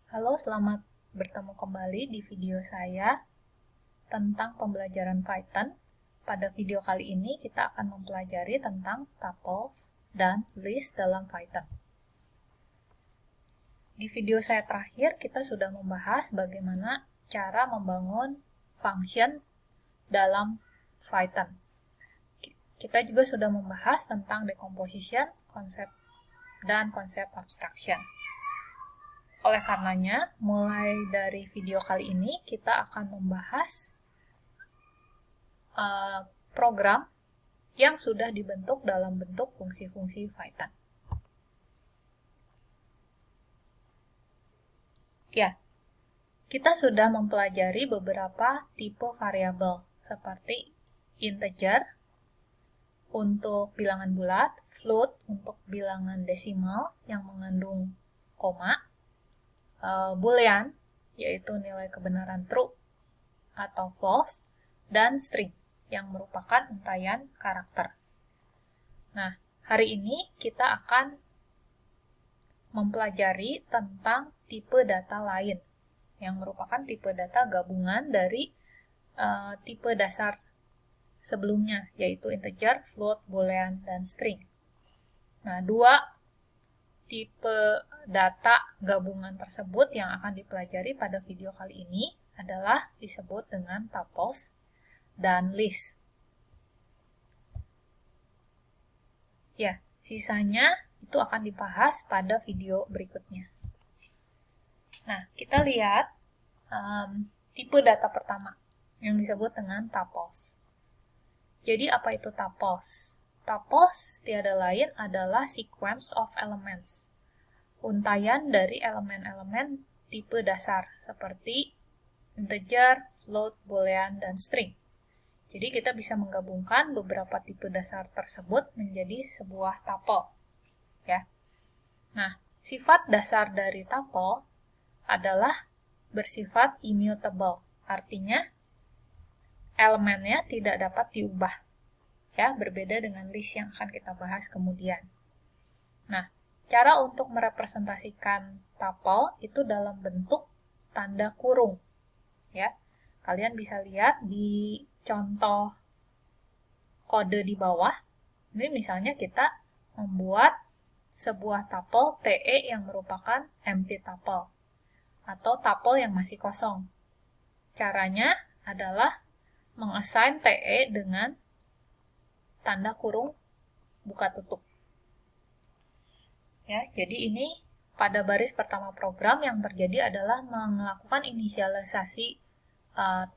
Halo, selamat bertemu kembali di video saya tentang pembelajaran Python. Pada video kali ini kita akan mempelajari tentang tuples dan list dalam Python. Di video saya terakhir kita sudah membahas bagaimana cara membangun function dalam Python. Kita juga sudah membahas tentang decomposition, konsep abstraction. Oleh karenanya, mulai dari video kali ini, kita akan membahas program yang sudah dibentuk dalam bentuk fungsi-fungsi Python. Ya, kita sudah mempelajari beberapa tipe variabel, seperti integer untuk bilangan bulat, float untuk bilangan desimal yang mengandung koma, boolean, yaitu nilai kebenaran true atau false, dan string, yang merupakan untaian karakter. Nah, hari ini kita akan mempelajari tentang tipe data lain, yang merupakan tipe data gabungan dari tipe dasar sebelumnya, yaitu integer, float, boolean, dan string. Nah, dua tipe data gabungan tersebut yang akan dipelajari pada video kali ini adalah disebut dengan tuples dan list. Ya, sisanya itu akan dibahas pada video berikutnya. Nah, kita lihat tipe data pertama yang disebut dengan tuples. Jadi, apa itu tuples? Tuples tiada lain adalah sequence of elements, untaian dari elemen-elemen tipe dasar seperti integer, float, boolean, dan string. Jadi kita bisa menggabungkan beberapa tipe dasar tersebut menjadi sebuah tuple. Ya. Nah, sifat dasar dari tuple adalah bersifat immutable, artinya elemennya tidak dapat diubah. Ya, berbeda dengan list yang akan kita bahas kemudian. Nah, cara untuk merepresentasikan tuple itu dalam bentuk tanda kurung. Ya, kalian bisa lihat di contoh kode di bawah. Ini misalnya kita membuat sebuah tuple TE yang merupakan empty tuple atau tuple yang masih kosong. Caranya adalah mengassign TE dengan tanda kurung buka tutup. Ya, jadi ini pada baris pertama program yang terjadi adalah melakukan inisialisasi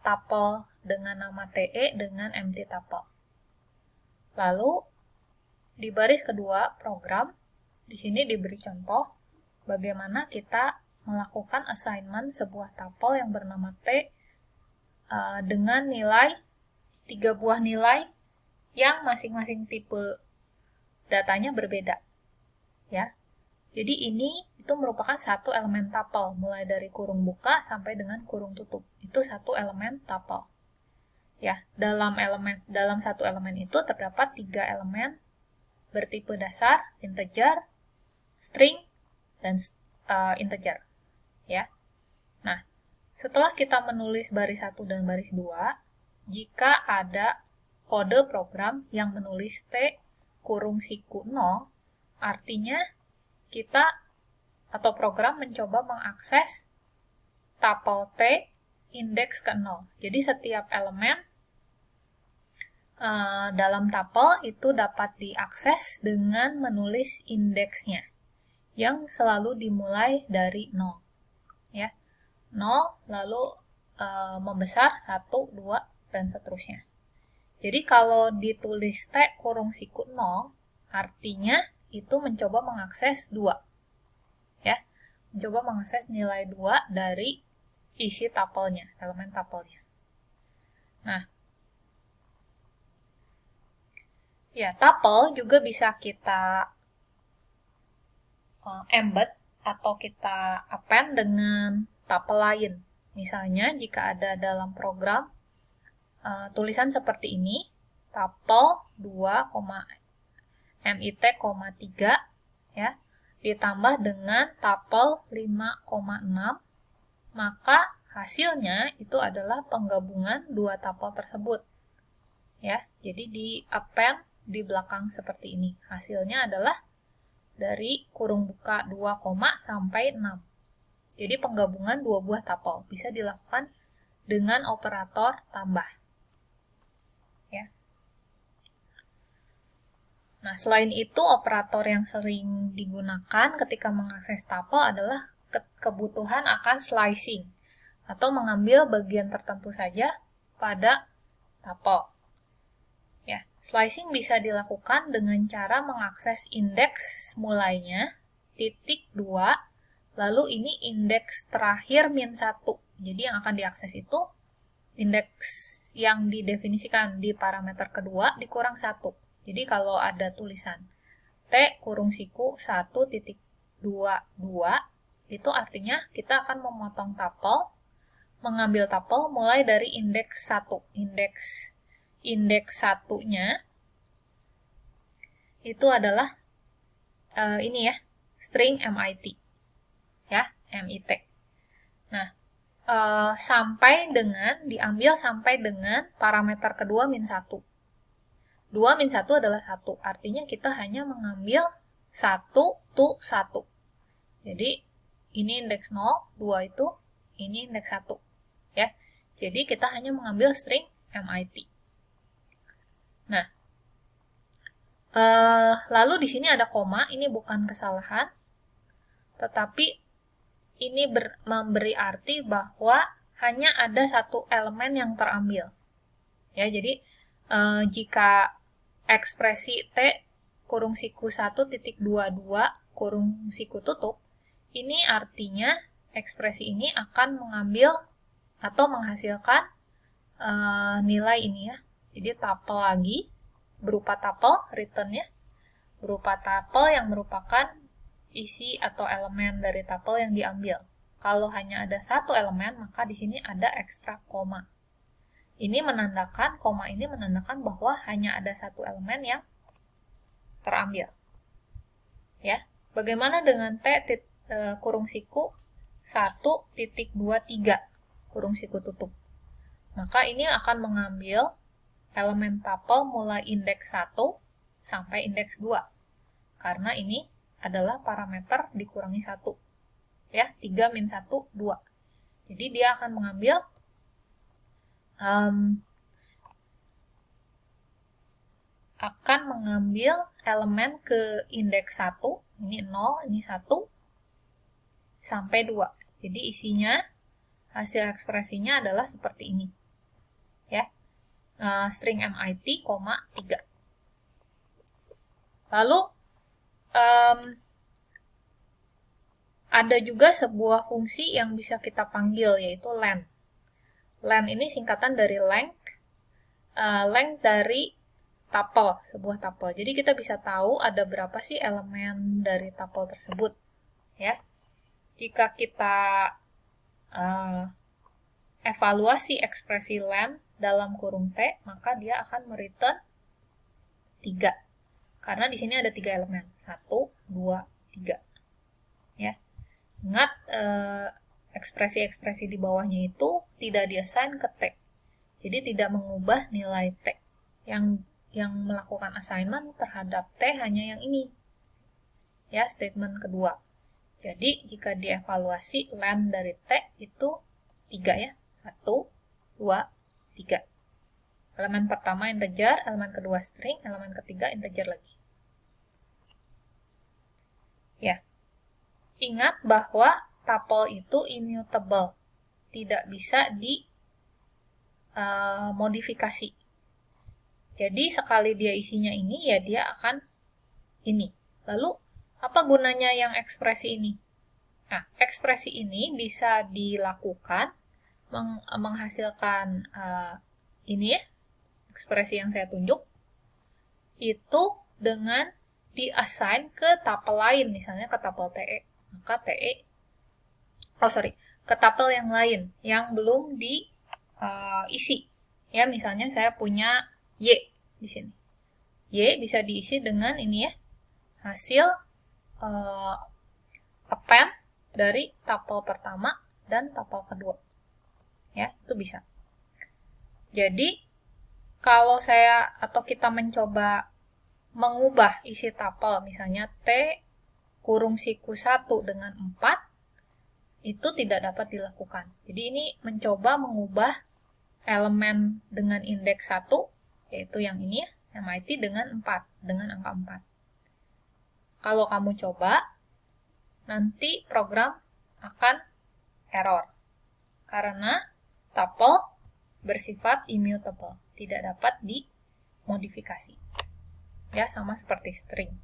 tuple dengan nama TE dengan empty tuple. Lalu di baris kedua program, di sini diberi contoh bagaimana kita melakukan assignment sebuah tuple yang bernama T dengan nilai 3 buah nilai yang masing-masing tipe datanya berbeda. Ya. Jadi ini itu merupakan satu elemen tuple, mulai dari kurung buka sampai dengan kurung tutup. Itu satu elemen tuple. Ya, dalam satu elemen itu terdapat 3 elemen bertipe dasar, integer, string, dan integer. Ya. Nah, setelah kita menulis baris 1 dan baris 2, jika ada kode program yang menulis T kurung siku 0, artinya kita atau program mencoba mengakses tuple T indeks ke 0. Jadi setiap elemen dalam tuple itu dapat diakses dengan menulis indeksnya yang selalu dimulai dari 0. Ya. 0 lalu membesar 1, 2, dan seterusnya. Jadi kalau ditulis T kurung siku 0, artinya itu mencoba mengakses 2. Ya, mencoba mengakses nilai 2 dari isi tuple-nya, elemen tuple-nya. Nah, ya, tuple juga bisa kita embed atau kita append dengan tuple lain. Misalnya, jika ada dalam program tulisan seperti ini, tuple 2, mit, 3, ya, ditambah dengan tuple 5,6, maka hasilnya itu adalah penggabungan dua tuple tersebut. Ya, jadi di append di belakang seperti ini. Hasilnya adalah dari kurung buka 2, sampai 6. Jadi penggabungan dua buah tuple bisa dilakukan dengan operator tambah. Ya. Nah, selain itu operator yang sering digunakan ketika mengakses tuple adalah kebutuhan akan slicing atau mengambil bagian tertentu saja pada tuple. Ya, slicing bisa dilakukan dengan cara mengakses indeks mulainya titik 2, lalu ini indeks terakhir min 1. Jadi yang akan diakses itu indeks yang didefinisikan di parameter kedua dikurang 1. Jadi kalau ada tulisan T kurung siku 1.22, itu artinya kita akan memotong tuple, mengambil tuple mulai dari indeks 1. Indeks 1-nya itu adalah ini ya, string MIT. Ya, MIT. Nah, diambil sampai dengan parameter kedua min 1. 2 min 1 adalah 1, artinya kita hanya mengambil 1 to 1. Jadi, ini indeks 0, 2 itu, ini indeks 1. Ya, jadi kita hanya mengambil string MIT. Nah, lalu di sini ada koma, ini bukan kesalahan, tetapi ini memberi arti bahwa hanya ada satu elemen yang terambil. Ya, jadi jika ekspresi T kurung siku 1.22 kurung siku tutup, ini artinya ekspresi ini akan mengambil atau menghasilkan nilai ini ya. Jadi tuple lagi, berupa tuple, return-nya, berupa tuple yang merupakan isi atau elemen dari tuple yang diambil. Kalau hanya ada satu elemen, maka di sini ada ekstra koma. Ini menandakan, koma ini menandakan bahwa hanya ada satu elemen yang terambil. Ya, bagaimana dengan T kurung siku 1.23 kurung siku tutup? Maka ini akan mengambil elemen tuple mulai indeks 1 sampai indeks 2. Karena ini adalah parameter dikurangi 1. Ya, 3 min 1, 2. Jadi dia akan mengambil elemen ke indeks 1, ini 0, ini 1, sampai 2. Jadi isinya, hasil ekspresinya adalah seperti ini. Ya, string MIT, 3. Lalu, ada juga sebuah fungsi yang bisa kita panggil, yaitu len. Len ini singkatan dari length, length dari tuple, sebuah tuple. Jadi kita bisa tahu ada berapa sih elemen dari tuple tersebut. Ya, jika kita evaluasi ekspresi len dalam kurung T, maka dia akan mereturn 3. Karena di sini ada 3 elemen, 1, 2, 3. Ya, ingat ekspresi-ekspresi di bawahnya itu tidak diassign ke T. Jadi tidak mengubah nilai T. Yang melakukan assignment terhadap T hanya yang ini. Ya, statement kedua. Jadi jika dievaluasi len dari T itu 3 ya. 1, 2, 3. Elemen pertama integer, elemen kedua string, elemen ketiga integer lagi. Ya. Ingat bahwa tuple itu immutable, tidak bisa dimodifikasi. Jadi sekali dia isinya ini, ya dia akan ini. Lalu, apa gunanya yang ekspresi ini? Nah, ekspresi ini bisa dilakukan menghasilkan ini ya, ekspresi yang saya tunjuk, itu dengan di-assign ke tuple lain, misalnya ke tuple TE. Maka TE ke tuple yang lain yang belum diisi. Ya, misalnya saya punya Y di sini. Y bisa diisi dengan ini ya, hasil append dari tuple pertama dan tuple kedua. Ya, itu bisa. Jadi, kalau saya atau kita mencoba mengubah isi tuple, misalnya T kurung siku 1 dengan 4, itu tidak dapat dilakukan. Jadi ini mencoba mengubah elemen dengan indeks 1, yaitu yang ini, MIT dengan 4, dengan angka 4. Kalau kamu coba, nanti program akan error. Karena tuple bersifat immutable, tidak dapat dimodifikasi. Ya, sama seperti string.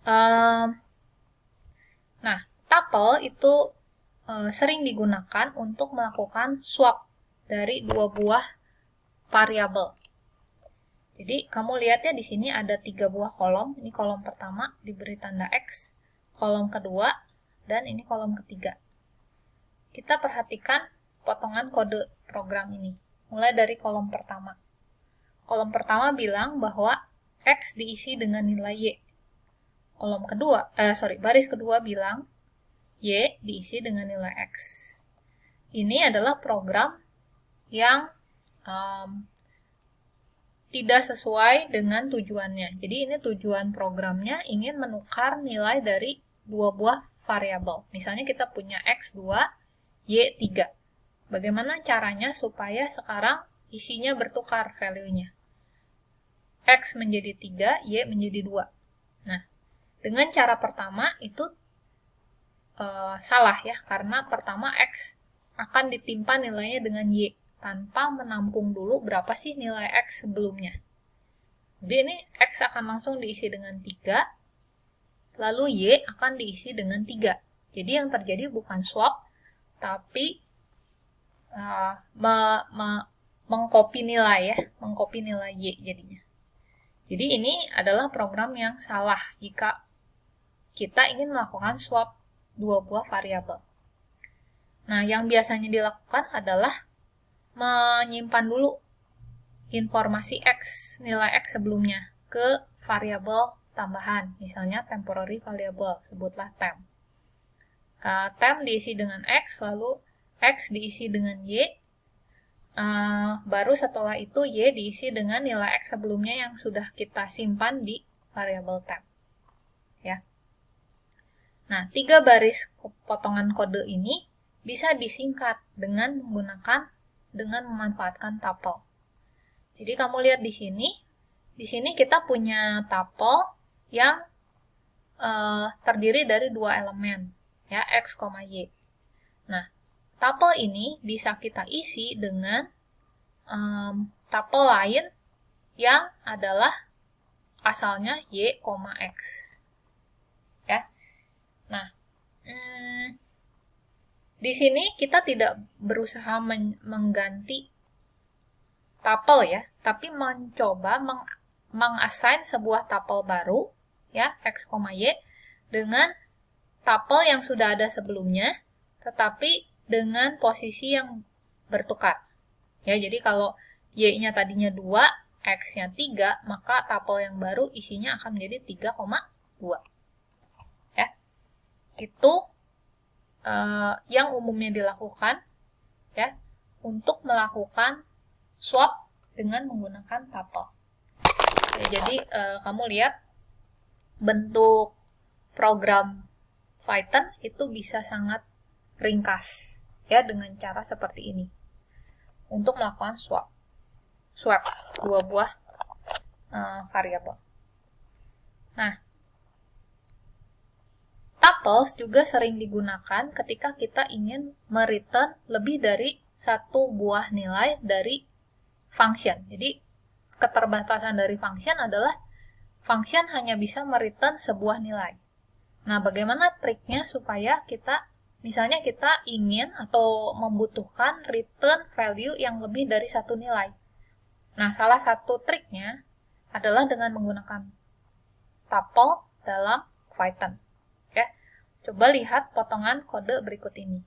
Nah, tuple itu sering digunakan untuk melakukan swap dari dua buah variabel. Jadi, kamu lihat ya di sini ada 3 buah kolom. Ini kolom pertama diberi tanda X, kolom kedua, dan ini kolom ketiga. Kita perhatikan potongan kode program ini, mulai dari kolom pertama. Kolom pertama bilang bahwa X diisi dengan nilai Y. Baris kedua bilang Y diisi dengan nilai X. Ini adalah program yang tidak sesuai dengan tujuannya. Jadi ini tujuan programnya ingin menukar nilai dari dua buah variabel. Misalnya kita punya X2, Y3. Bagaimana caranya supaya sekarang isinya bertukar value-nya? X menjadi 3, Y menjadi 2. Nah, dengan cara pertama itu salah ya, karena pertama X akan ditimpa nilainya dengan Y, tanpa menampung dulu berapa sih nilai X sebelumnya. Jadi ini X akan langsung diisi dengan 3, lalu Y akan diisi dengan 3. Jadi yang terjadi bukan swap, tapi mengcopy nilai ya, mengcopy nilai Y jadinya. Jadi ini adalah program yang salah jika kita ingin melakukan swap dua buah variabel. Nah, yang biasanya dilakukan adalah menyimpan dulu informasi X, nilai X sebelumnya, ke variabel tambahan, misalnya temporary variable, sebutlah temp. Temp diisi dengan X, lalu X diisi dengan Y, baru setelah itu Y diisi dengan nilai X sebelumnya yang sudah kita simpan di variabel temp. Ya. Nah, 3 baris potongan kode ini bisa disingkat dengan memanfaatkan tuple. Jadi kamu lihat di sini kita punya tuple yang terdiri dari 2 elemen, ya, X, Y. Nah, tuple ini bisa kita isi dengan tuple lain yang adalah asalnya Y, X. Ya. Nah, di sini kita tidak berusaha mengganti tuple ya, tapi mencoba mengassign sebuah tuple baru, ya, X, Y, dengan tuple yang sudah ada sebelumnya, tetapi dengan posisi yang bertukar. Ya, jadi kalau Y-nya tadinya 2, X-nya 3, maka tuple yang baru isinya akan menjadi 3,2. Ya. Itu yang umumnya dilakukan ya untuk melakukan swap dengan menggunakan tuple. Ya, jadi kamu lihat bentuk program Python itu bisa sangat ringkas ya dengan cara seperti ini untuk melakukan swap dua buah variabel. Nah, tuples juga sering digunakan ketika kita ingin mereturn lebih dari satu buah nilai dari function. Jadi, keterbatasan dari function adalah function hanya bisa mereturn sebuah nilai. Nah, bagaimana triknya supaya misalnya kita ingin atau membutuhkan return value yang lebih dari satu nilai. Nah, salah satu triknya adalah dengan menggunakan tuple dalam Python. Coba lihat potongan kode berikut ini.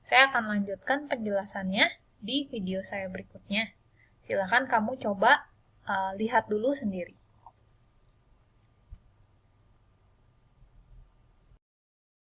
Saya akan lanjutkan penjelasannya di video saya berikutnya. Silakan kamu coba lihat dulu sendiri.